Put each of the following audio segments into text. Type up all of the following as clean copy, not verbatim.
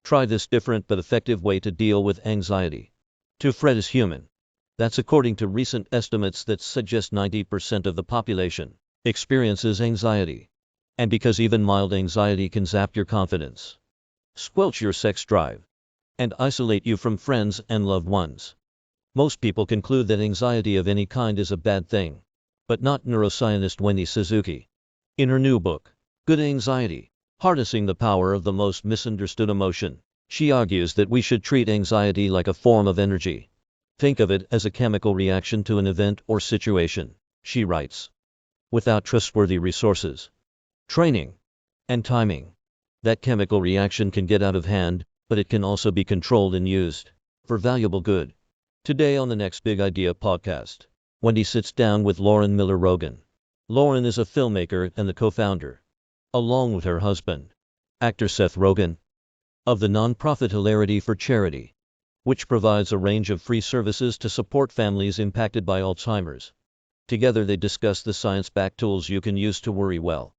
Try this different but effective way to deal with anxiety. To fret is human. That's according to recent estimates that suggest 90% of the population experiences anxiety. And because even mild anxiety can zap your confidence, squelch your sex drive, and isolate you from friends and loved ones. Most people conclude that anxiety of any kind is a bad thing, but not neuroscientist Wendy Suzuki. In her new book, Good Anxiety, Harnessing the Power of the Most Misunderstood Emotion, she argues that we should treat anxiety like a form of energy. Think of it as a chemical reaction to an event or situation, she writes. Without trustworthy resources, training, and timing, that chemical reaction can get out of hand, but it can also be controlled and used for valuable good. Today on the Next Big Idea podcast, Wendy sits down with Lauren Miller Rogen. Lauren is a filmmaker and the co-founder, along with her husband, actor Seth Rogen, of the nonprofit Hilarity for Charity, which provides a range of free services to support families impacted by Alzheimer's. Together they discuss the science-backed tools you can use to worry well.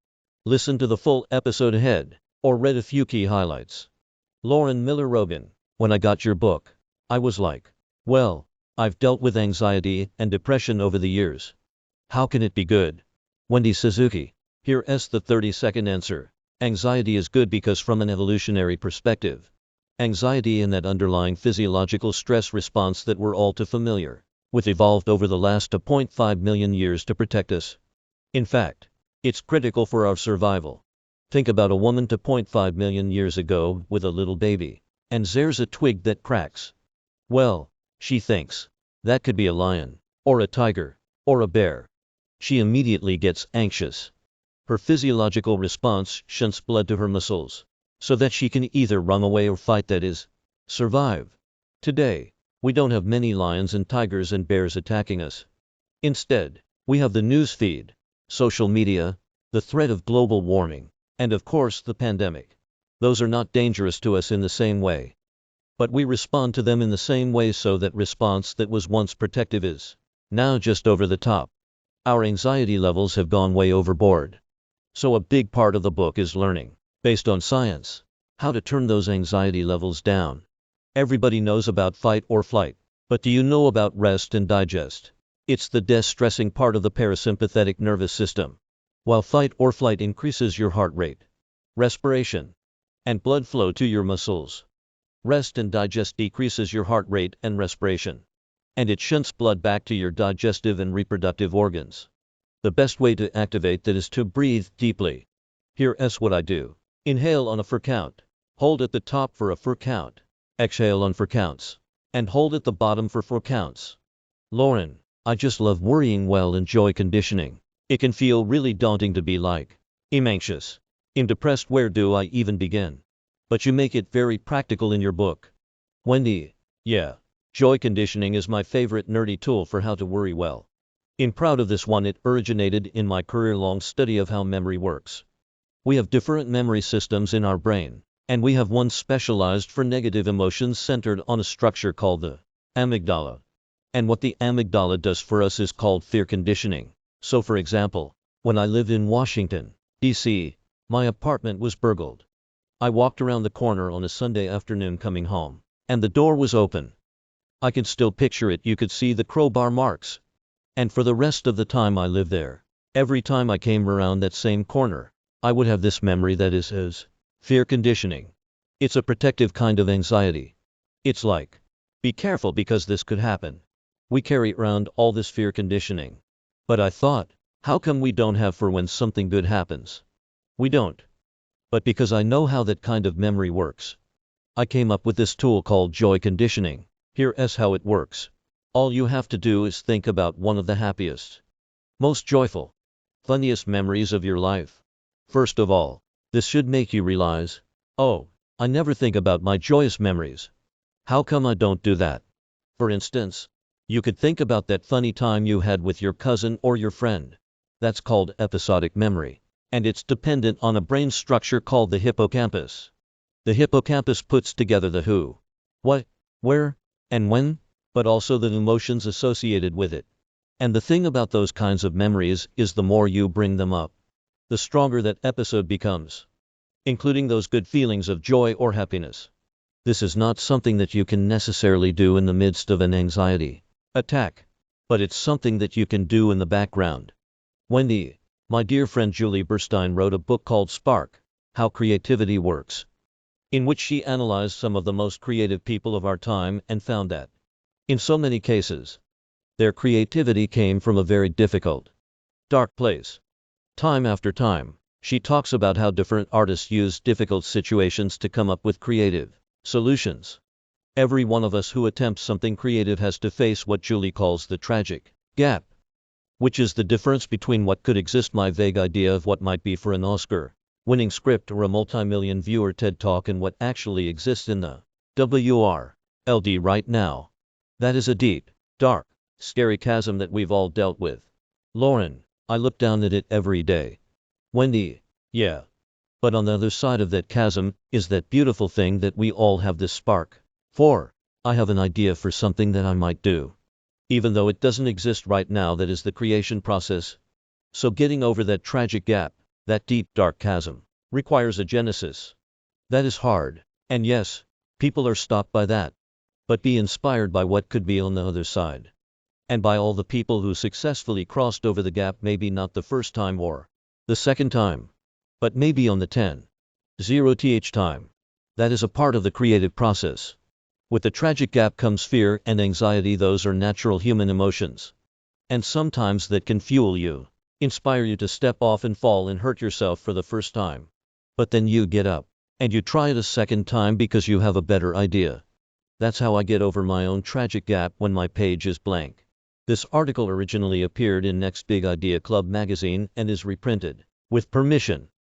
Listen to the full episode ahead, or read a few key highlights. Lauren Miller Rogen, when I got your book, I was like, well, I've dealt with anxiety and depression over the years. How can it be good? Wendy Suzuki, here's the 30-second answer. Anxiety is good because from an evolutionary perspective, anxiety and that underlying physiological stress response that we're all too familiar with evolved over the last 2.5 million years to protect us. In fact, it's critical for our survival. Think about a woman 2.5 million years ago with a little baby, and there's a twig that cracks. Well, she thinks, that could be a lion, or a tiger, or a bear. She immediately gets anxious. Her physiological response shunts blood to her muscles, so that she can either run away or fight, that is, survive. Today, we don't have many lions and tigers and bears attacking us. Instead, we have the news feed, social media, the threat of global warming, and of course the pandemic. Those are not dangerous to us in the same way. But we respond to them in the same way, so that response that was once protective is now just over the top. Our anxiety levels have gone way overboard. So a big part of the book is learning, based on science, how to turn those anxiety levels down. Everybody knows about fight or flight, but do you know about rest and digest? It's the de-stressing part of the parasympathetic nervous system. While fight or flight increases your heart rate, respiration, and blood flow to your muscles, rest and digest decreases your heart rate and respiration, and it shunts blood back to your digestive and reproductive organs. The best way to activate that is to breathe deeply. Here's what I do. Inhale on a 4 count. Hold at the top for a 4 count. Exhale on 4 counts. And hold at the bottom for 4 counts. Lauren, I just love worrying well and joy conditioning. It can feel really daunting to be like, I'm anxious, I'm depressed, where do I even begin? But you make it very practical in your book. Wendy, yeah, joy conditioning is my favorite nerdy tool for how to worry well. I'm proud of this one. It originated in my career-long study of how memory works. We have different memory systems in our brain, and we have one specialized for negative emotions centered on a structure called the amygdala. And what the amygdala does for us is called fear conditioning. So for example, when I lived in Washington, D.C., my apartment was burgled. I walked around the corner on a Sunday afternoon coming home, and the door was open. I could still picture it. You could see the crowbar marks. And for the rest of the time I lived there, every time I came around that same corner, I would have this memory that is as fear conditioning. It's a protective kind of anxiety. It's like, be careful because this could happen. We carry around all this fear conditioning. But I thought, how come we don't have for when something good happens? We don't. But because I know how that kind of memory works, I came up with this tool called joy conditioning. Here's how it works. All you have to do is think about one of the happiest, most joyful, funniest memories of your life. First of all, this should make you realize, oh, I never think about my joyous memories. How come I don't do that? For instance, you could think about that funny time you had with your cousin or your friend. That's called episodic memory, and it's dependent on a brain structure called the hippocampus. The hippocampus puts together the who, what, where, and when, but also the emotions associated with it. And the thing about those kinds of memories is the more you bring them up, the stronger that episode becomes, including those good feelings of joy or happiness. This is not something that you can necessarily do in the midst of an anxiety attack, but it's something that you can do in the background. Wendy, my dear friend Julie Burstein wrote a book called Spark, How Creativity Works, in which she analyzed some of the most creative people of our time and found that, in so many cases, their creativity came from a very difficult, dark place. Time after time, she talks about how different artists use difficult situations to come up with creative solutions. Every one of us who attempts something creative has to face what Julie calls the tragic gap, which is the difference between what could exist, my vague idea of what might be for an Oscar-winning script or a multi-million viewer TED Talk, and what actually exists in the WRLD right now. That is a deep, dark, scary chasm that we've all dealt with. Lauren, I look down at it every day. Wendy, yeah. But on the other side of that chasm is that beautiful thing that we all have this spark for. I have an idea for something that I might do, even though it doesn't exist right now. That is the creation process. So getting over that tragic gap, that deep dark chasm, requires a genesis. That is hard. And yes, people are stopped by that. But be inspired by what could be on the other side. And by all the people who successfully crossed over the gap, maybe not the first time or the second time, but maybe on the 10-0th time. That is a part of the creative process. With the tragic gap comes fear and anxiety. Those are natural human emotions. And sometimes that can fuel you, inspire you to step off and fall and hurt yourself for the first time. But then you get up, and you try it a second time because you have a better idea. That's how I get over my own tragic gap when my page is blank. This article originally appeared in Next Big Idea Club magazine and is reprinted, with permission,